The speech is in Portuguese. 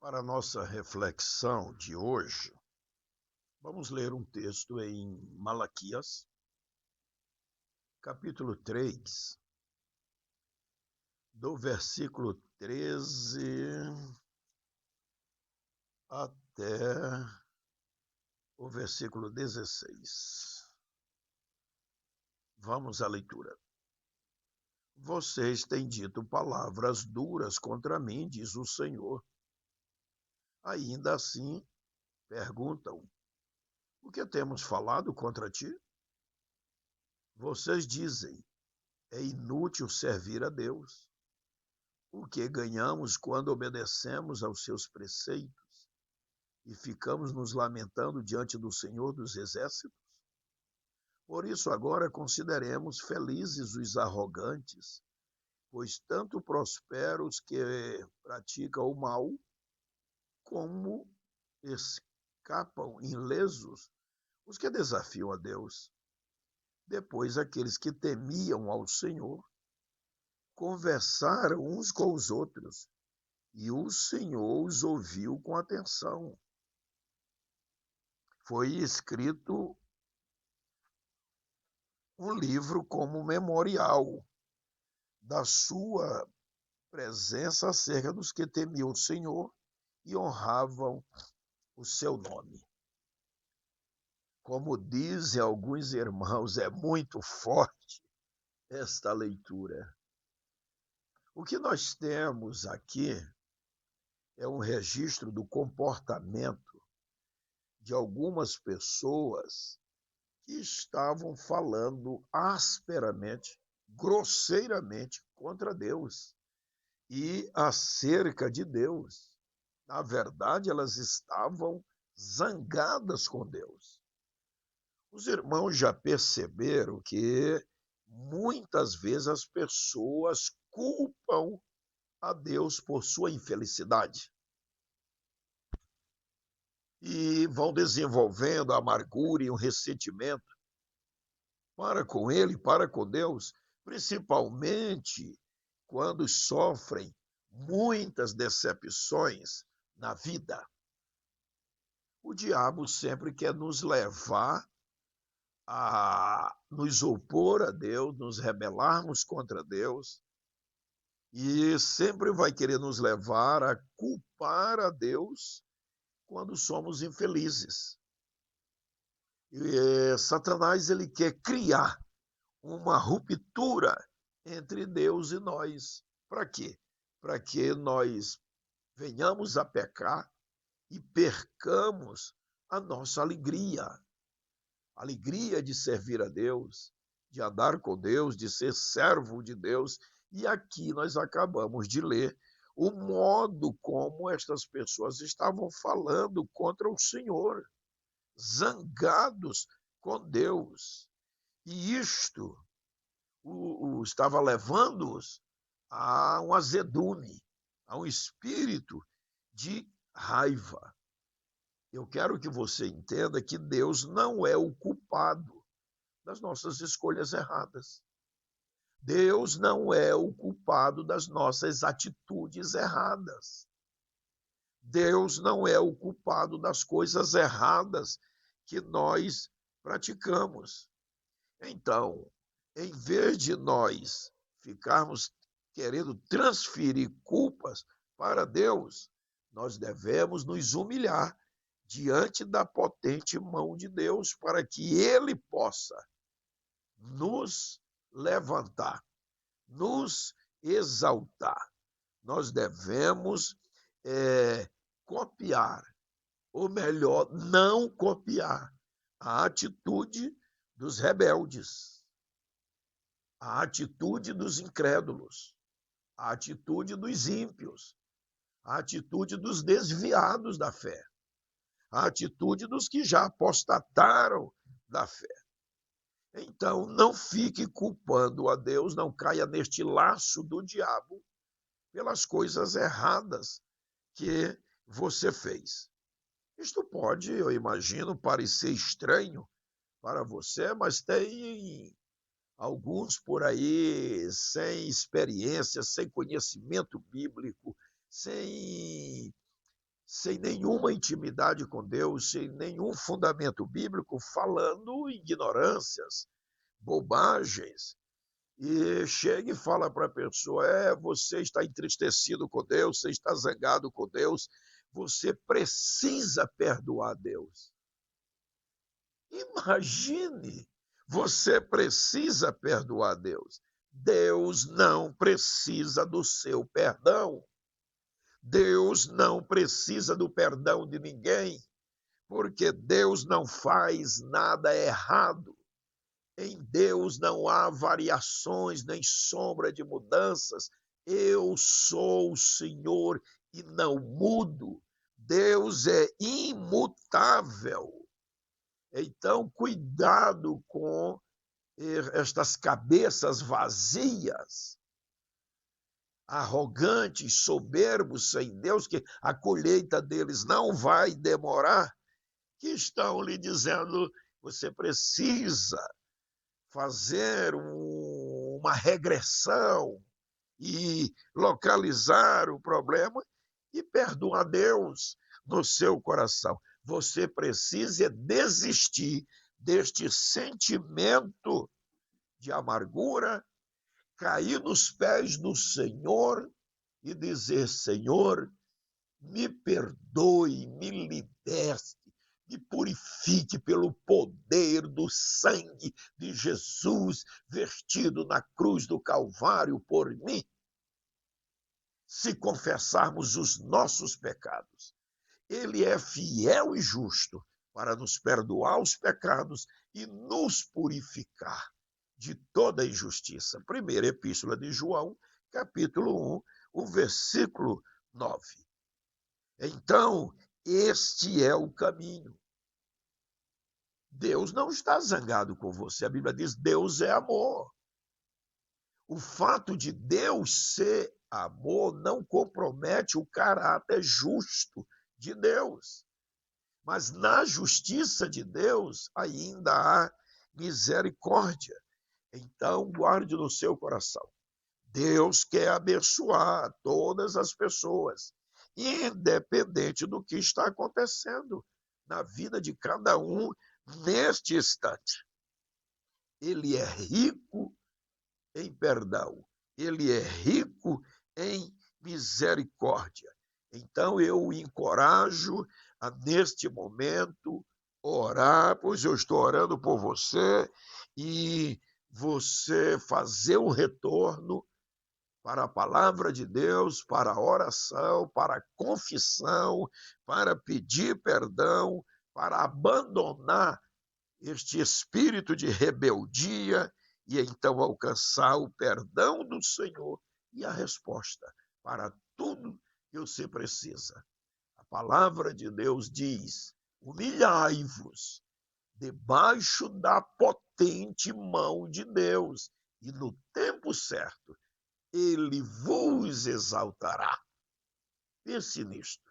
Para a nossa reflexão de hoje, vamos ler um texto em Malaquias, capítulo 3, do versículo 13 até o versículo 16. Vamos à leitura. Vocês têm dito palavras duras contra mim, diz o Senhor. Ainda assim, perguntam: o que temos falado contra ti? Vocês dizem: é inútil servir a Deus. O que ganhamos quando obedecemos aos seus preceitos e ficamos nos lamentando diante do Senhor dos Exércitos? Por isso, agora consideremos felizes os arrogantes, pois tanto prosperam os que praticam o mal, como escapam ilesos os que desafiam a Deus. Depois, aqueles que temiam ao Senhor conversaram uns com os outros, e o Senhor os ouviu com atenção. Foi escrito um livro como memorial da sua presença acerca dos que temiam o Senhor e honravam o seu nome. Como dizem alguns irmãos, é muito forte esta leitura. O que nós temos aqui é um registro do comportamento de algumas pessoas que estavam falando asperamente, grosseiramente contra Deus e acerca de Deus. Na verdade, elas estavam zangadas com Deus. Os irmãos já perceberam que muitas vezes as pessoas culpam a Deus por sua infelicidade e vão desenvolvendo a amargura e o ressentimento para com ele, para com Deus, principalmente quando sofrem muitas decepções na vida. O diabo sempre quer nos levar a nos opor a Deus, nos rebelarmos contra Deus, e sempre vai querer nos levar a culpar a Deus quando somos infelizes. E Satanás ele quer criar uma ruptura entre Deus e nós. Para quê? Para que nós venhamos a pecar e percamos a nossa alegria. A alegria de servir a Deus, de andar com Deus, de ser servo de Deus. E aqui nós acabamos de ler o modo como estas pessoas estavam falando contra o Senhor, zangados com Deus. E isto estava levando-os a um azedume, a um espírito de raiva. Eu quero que você entenda que Deus não é o culpado das nossas escolhas erradas. Deus não é o culpado das nossas atitudes erradas. Deus não é o culpado das coisas erradas que nós praticamos. Então, em vez de nós ficarmos querendo transferir culpas para Deus, nós devemos nos humilhar diante da potente mão de Deus para que Ele possa nos levantar, nos exaltar. Nós devemos copiar, ou melhor, não copiar a atitude dos rebeldes, a atitude dos incrédulos, a atitude dos ímpios, a atitude dos desviados da fé, a atitude dos que já apostataram da fé. Então, não fique culpando a Deus, não caia neste laço do diabo pelas coisas erradas que você fez. Isto pode, eu imagino, parecer estranho para você, mas tem alguns por aí sem experiência, sem conhecimento bíblico, sem sem nenhuma intimidade com Deus, sem nenhum fundamento bíblico, falando ignorâncias, bobagens. E chega e fala para a pessoa: você está entristecido com Deus, você está zangado com Deus, você precisa perdoar Deus. Imagine, você precisa perdoar Deus. Deus não precisa do seu perdão. Deus não precisa do perdão de ninguém, porque Deus não faz nada errado. Em Deus não há variações nem sombra de mudanças. Eu sou o Senhor e não mudo. Deus é imutável. Então, cuidado com estas cabeças vazias, arrogantes, soberbos sem Deus, que a colheita deles não vai demorar, que estão lhe dizendo: você precisa fazer uma regressão e localizar o problema e perdoar Deus no seu coração. Você precisa desistir deste sentimento de amargura, cair nos pés do Senhor e dizer: Senhor, me perdoe, me liberte, me purifique pelo poder do sangue de Jesus vertido na cruz do Calvário por mim. Se confessarmos os nossos pecados, Ele é fiel e justo para nos perdoar os pecados e nos purificar de toda injustiça. Primeira Epístola de João, capítulo 1, o versículo 9. Então, este é o caminho. Deus não está zangado com você. A Bíblia diz: Deus é amor. O fato de Deus ser amor não compromete o caráter justo de Deus. Mas na justiça de Deus ainda há misericórdia. Então, guarde no seu coração. Deus quer abençoar todas as pessoas, independente do que está acontecendo na vida de cada um neste instante. Ele é rico em perdão, ele é rico em misericórdia. Então eu o encorajo a, neste momento, orar, pois eu estou orando por você, e você fazer o retorno para a palavra de Deus, para a oração, para a confissão, para pedir perdão, para abandonar este espírito de rebeldia e então alcançar o perdão do Senhor e a resposta para tudo que você precisa. A palavra de Deus diz: humilhai-vos debaixo da potente mão de Deus, e no tempo certo ele vos exaltará. Pense nisto.